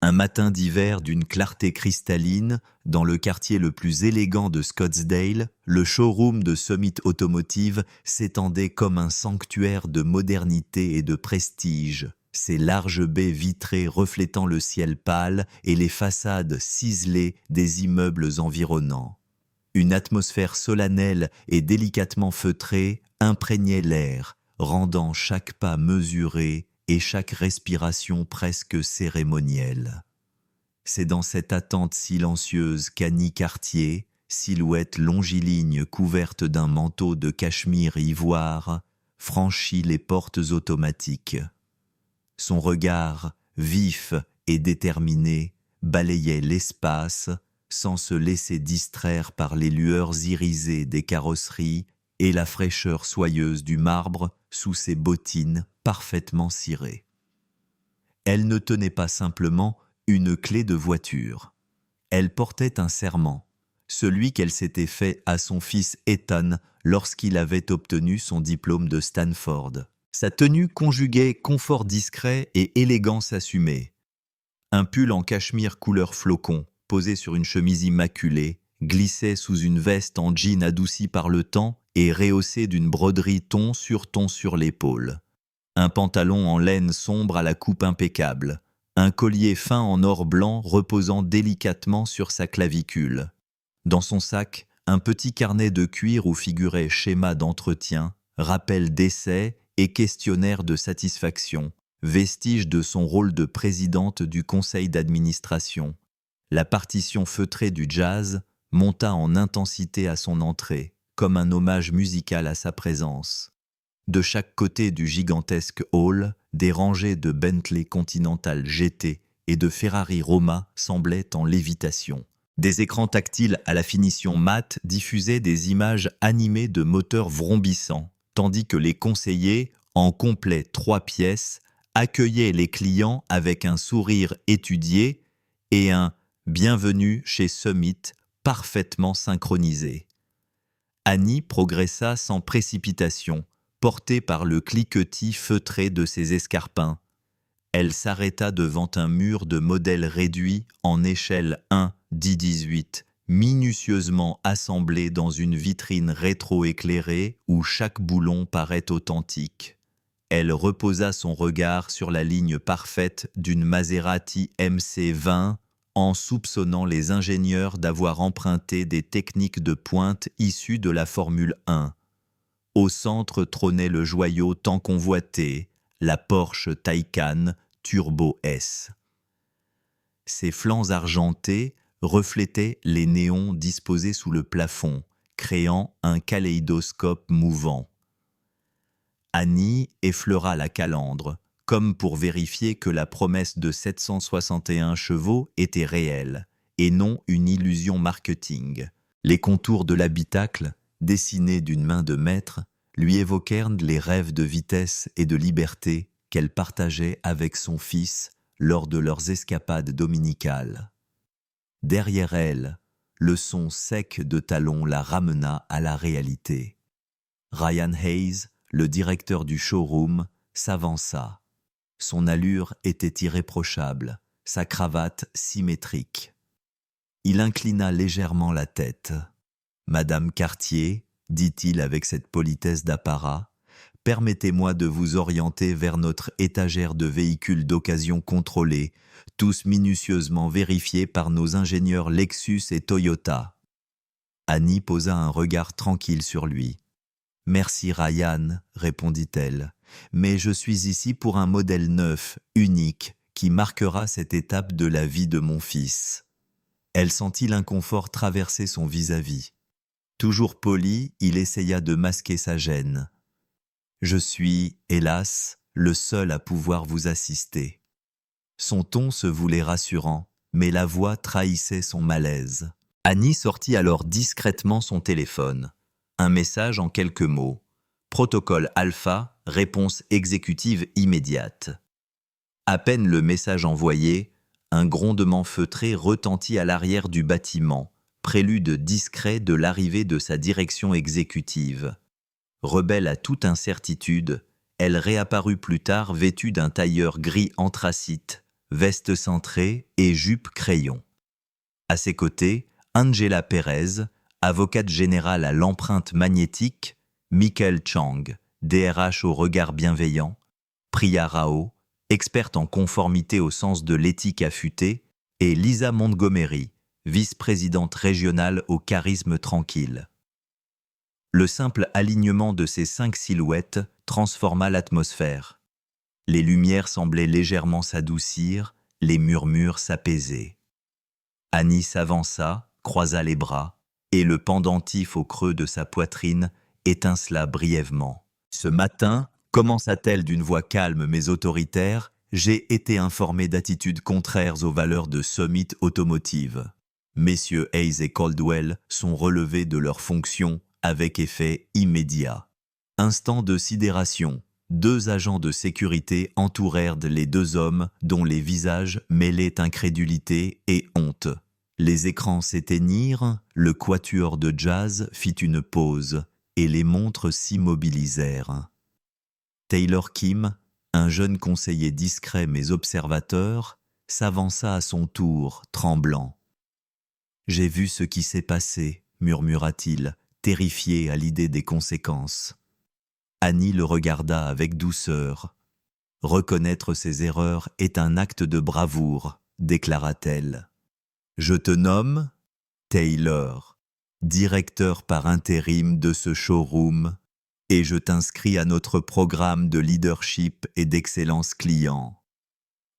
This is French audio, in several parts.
Un matin d'hiver d'une clarté cristalline, dans le quartier le plus élégant de Scottsdale, le showroom de Summit Automotive s'étendait comme un sanctuaire de modernité et de prestige, ses larges baies vitrées reflétant le ciel pâle et les façades ciselées des immeubles environnants. Une atmosphère solennelle et délicatement feutrée imprégnait l'air, rendant chaque pas mesuré et chaque respiration presque cérémonielle. C'est dans cette attente silencieuse qu'Annie Cartier, silhouette longiligne couverte d'un manteau de cachemire ivoire, franchit les portes automatiques. Son regard, vif et déterminé, balayait l'espace sans se laisser distraire par les lueurs irisées des carrosseries et la fraîcheur soyeuse du marbre sous ses bottines parfaitement cirées. Elle ne tenait pas simplement une clé de voiture. Elle portait un serment, celui qu'elle s'était fait à son fils Ethan lorsqu'il avait obtenu son diplôme de Stanford. Sa tenue conjuguait confort discret et élégance assumée. Un pull en cachemire couleur flocon, posé sur une chemise immaculée, glissait sous une veste en jean adoucie par le temps et rehaussée d'une broderie ton sur l'épaule. Un pantalon en laine sombre à la coupe impeccable, un collier fin en or blanc reposant délicatement sur sa clavicule. Dans son sac, un petit carnet de cuir où figuraient schéma d'entretien, rappel d'essai et questionnaire de satisfaction, vestige de son rôle de présidente du conseil d'administration. La partition feutrée du jazz monta en intensité à son entrée, comme un hommage musical à sa présence. De chaque côté du gigantesque hall, des rangées de Bentley Continental GT et de Ferrari Roma semblaient en lévitation. Des écrans tactiles à la finition mate diffusaient des images animées de moteurs vrombissants, tandis que les conseillers, en complet 3 pièces, accueillaient les clients avec un sourire étudié et un « bienvenue chez Summit » parfaitement synchronisé. Annie progressa sans précipitation, portée par le cliquetis feutré de ses escarpins. Elle s'arrêta devant un mur de modèles réduits en échelle 1:18, minutieusement assemblés dans une vitrine rétro-éclairée où chaque boulon paraît authentique. Elle reposa son regard sur la ligne parfaite d'une Maserati MC20 en soupçonnant les ingénieurs d'avoir emprunté des techniques de pointe issues de la Formule 1. Au centre trônait le joyau tant convoité, la Porsche Taycan Turbo S. Ses flancs argentés reflétaient les néons disposés sous le plafond, créant un kaléidoscope mouvant. Annie effleura la calandre, comme pour vérifier que la promesse de 761 chevaux était réelle, et non une illusion marketing. Les contours de l'habitacle, dessinés d'une main de maître, lui évoquèrent les rêves de vitesse et de liberté qu'elle partageait avec son fils lors de leurs escapades dominicales. Derrière elle, le son sec de talons la ramena à la réalité. Ryan Hayes, le directeur du showroom, s'avança. Son allure était irréprochable, sa cravate symétrique. Il inclina légèrement la tête. « Madame Cartier, dit-il avec cette politesse d'apparat, permettez-moi de vous orienter vers notre étagère de véhicules d'occasion contrôlés, tous minutieusement vérifiés par nos ingénieurs Lexus et Toyota. » Annie posa un regard tranquille sur lui. « Merci Ryan, répondit-elle, mais je suis ici pour un modèle neuf, unique, qui marquera cette étape de la vie de mon fils. » Elle sentit l'inconfort traverser son vis-à-vis. Toujours poli, il essaya de masquer sa gêne. « Je suis, hélas, le seul à pouvoir vous assister. » Son ton se voulait rassurant, mais la voix trahissait son malaise. Annie sortit alors discrètement son téléphone. Un message en quelques mots. Protocole Alpha, réponse exécutive immédiate. À peine le message envoyé, un grondement feutré retentit à l'arrière du bâtiment, prélude discret de l'arrivée de sa direction exécutive. Rebelle à toute incertitude, elle réapparut plus tard vêtue d'un tailleur gris anthracite, veste cintrée et jupe crayon. À ses côtés, Angela Perez, avocate générale à l'empreinte magnétique, Michael Chang, DRH au regard bienveillant, Priya Rao, experte en conformité au sens de l'éthique affûtée, et Lisa Montgomery, vice-présidente régionale au charisme tranquille. Le simple alignement de ces 5 silhouettes transforma l'atmosphère. Les lumières semblaient légèrement s'adoucir, les murmures s'apaiser. Annie s'avança, croisa les bras, et le pendentif au creux de sa poitrine étincela brièvement. « Ce matin, commença-t-elle d'une voix calme mais autoritaire, j'ai été informé d'attitudes contraires aux valeurs de Summit Automotive. Messieurs Hayes et Caldwell sont relevés de leurs fonctions avec effet immédiat. » Instant de sidération. 2 agents de sécurité entourèrent les 2 hommes dont les visages mêlaient incrédulité et honte. Les écrans s'éteignirent, le quatuor de jazz fit une pause et les montres s'immobilisèrent. Taylor Kim, un jeune conseiller discret mais observateur, s'avança à son tour, tremblant. « J'ai vu ce qui s'est passé, » murmura-t-il, terrifié à l'idée des conséquences. Annie le regarda avec douceur. « Reconnaître ses erreurs est un acte de bravoure, » déclara-t-elle. « Je te nomme Taylor, directeur par intérim de ce showroom, et je t'inscris à notre programme de leadership et d'excellence client. »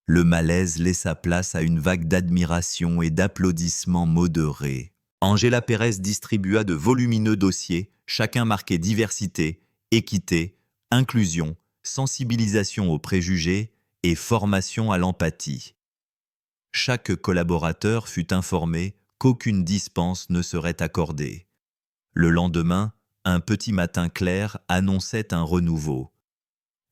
Le malaise laissa place à une vague d'admiration et d'applaudissements modérés. Angela Perez distribua de volumineux dossiers, chacun marqué diversité, équité, inclusion, sensibilisation aux préjugés et formation à l'empathie. Chaque collaborateur fut informé qu'aucune dispense ne serait accordée. Le lendemain, un petit matin clair annonçait un renouveau.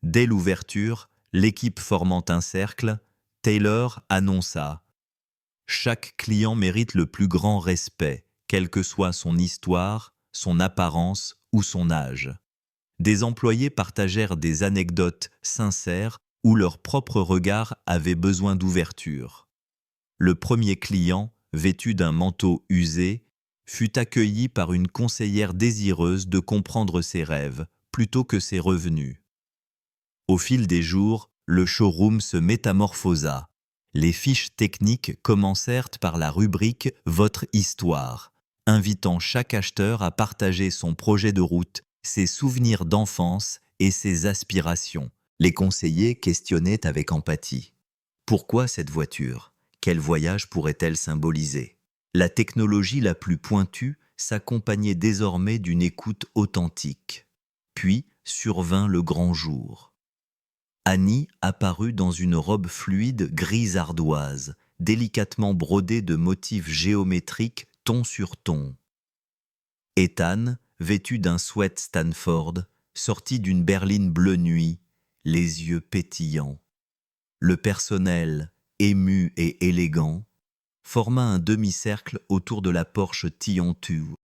Dès l'ouverture, l'équipe formant un cercle, Taylor annonça « Chaque client mérite le plus grand respect, quelle que soit son histoire, son apparence ou son âge. » Des employés partagèrent des anecdotes sincères où leur propre regard avait besoin d'ouverture. Le premier client, vêtu d'un manteau usé, fut accueilli par une conseillère désireuse de comprendre ses rêves plutôt que ses revenus. Au fil des jours, le showroom se métamorphosa. Les fiches techniques commencèrent par la rubrique « Votre histoire », invitant chaque acheteur à partager son projet de route, ses souvenirs d'enfance et ses aspirations. Les conseillers questionnaient avec empathie. Pourquoi cette voiture ? Quel voyage pourrait-elle symboliser ? La technologie la plus pointue s'accompagnait désormais d'une écoute authentique. Puis survint le grand jour. Annie apparut dans une robe fluide grise ardoise, délicatement brodée de motifs géométriques ton sur ton. Ethan, vêtu d'un sweat Stanford, sortit d'une berline bleu nuit, les yeux pétillants. Le personnel, ému et élégant, forma un demi-cercle autour de la Porsche Tillon II.